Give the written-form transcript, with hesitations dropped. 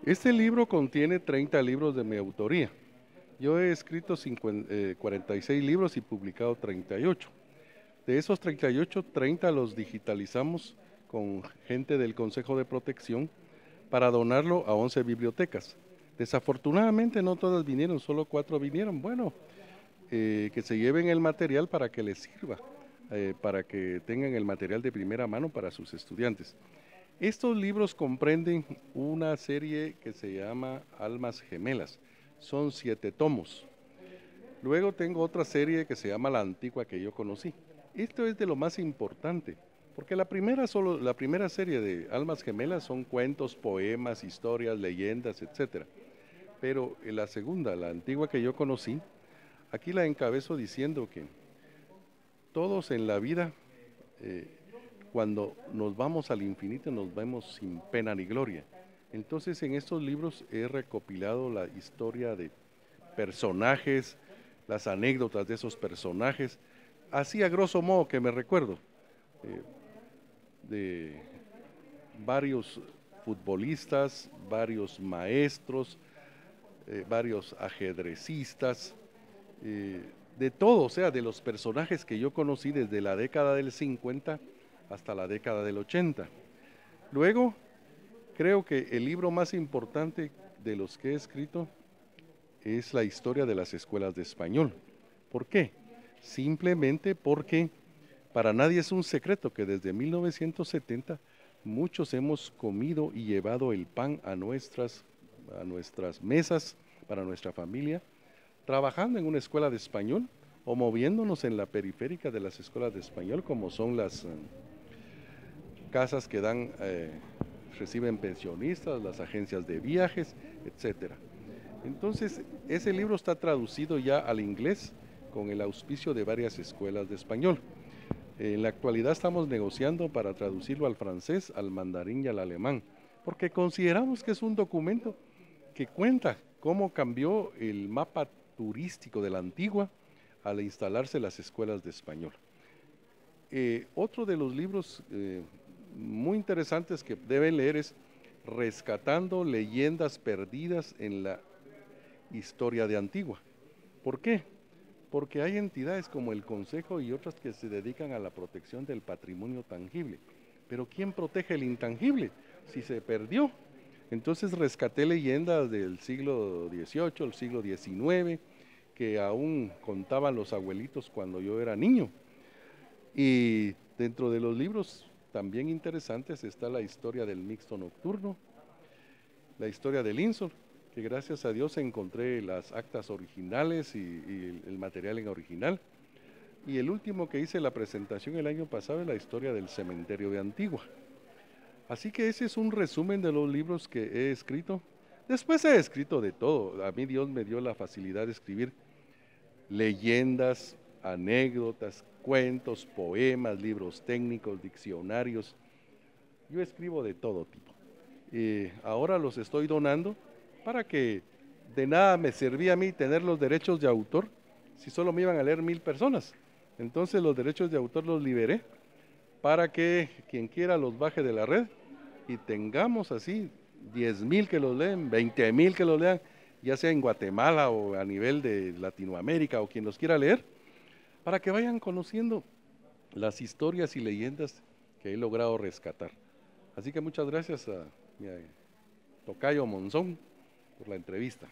Este libro contiene 30 libros de mi autoría. Yo he escrito 46 libros y publicado 38. De esos 38, 30 los digitalizamos con gente del Consejo de Protección para donarlo a 11 bibliotecas. Desafortunadamente no todas vinieron, solo 4 vinieron. Bueno, que se lleven el material para que les sirva, para que tengan el material de primera mano para sus estudiantes. Estos libros comprenden una serie que se llama Almas Gemelas. Son 7 tomos. Luego tengo otra serie que se llama La Antigua que yo conocí. Esto es de lo más importante, porque la primera serie de Almas Gemelas son cuentos, poemas, historias, leyendas, etcétera. Pero en la segunda, La Antigua que yo conocí, aquí la encabezo diciendo que todos en la vida, eh, cuando nos vamos al infinito, nos vemos sin pena ni gloria. Entonces, en estos libros he recopilado la historia de personajes, las anécdotas de esos personajes, así a grosso modo que me recuerdo, eh, de varios futbolistas, varios maestros, varios ajedrecistas, de todo, o sea, de los personajes que yo conocí desde la década del 50 hasta la década del 80. Luego, creo que el libro más importante de los que he escrito es la historia de las escuelas de español. ¿Por qué? Simplemente porque para nadie es un secreto que desde 1970 muchos hemos comido y llevado el pan a nuestras mesas para nuestra familia, trabajando en una escuela de español o moviéndonos en la periférica de las escuelas de español, como son las casas que reciben pensionistas, las agencias de viajes, etcétera. Entonces, ese libro está traducido ya al inglés con el auspicio de varias escuelas de español. En la actualidad estamos negociando para traducirlo al francés, al mandarín y al alemán, porque consideramos que es un documento que cuenta cómo cambió el mapa turístico de la Antigua al instalarse las escuelas de español. Otro de los libros muy interesantes que deben leer es Rescatando leyendas perdidas en la historia de Antigua. ¿Por qué? Porque hay entidades como el Consejo y otras que se dedican a la protección del patrimonio tangible. Pero ¿quién protege el intangible? Si se perdió. Entonces rescaté leyendas del siglo XVIII, el siglo XIX, que aún contaban los abuelitos cuando yo era niño. Y dentro de los libros también interesantes está la historia del mixto nocturno, la historia del INSOR, que gracias a Dios encontré las actas originales y el material en original. Y el último que hice la presentación el año pasado es la historia del cementerio de Antigua. Así que ese es un resumen de los libros que he escrito. Después he escrito de todo. A mí Dios me dio la facilidad de escribir leyendas, anécdotas, cuentos, poemas, libros técnicos, diccionarios. Yo escribo de todo tipo. Ahora los estoy donando para que de nada me servía a mí tener los derechos de autor si solo me iban a leer 1000 personas. Entonces los derechos de autor los liberé para que quien quiera los baje de la red y tengamos así 10,000 que los leen, 20,000 que los lean, ya sea en Guatemala o a nivel de Latinoamérica o quien los quiera leer, para que vayan conociendo las historias y leyendas que he logrado rescatar. Así que muchas gracias a mi tocayo Monzón por la entrevista.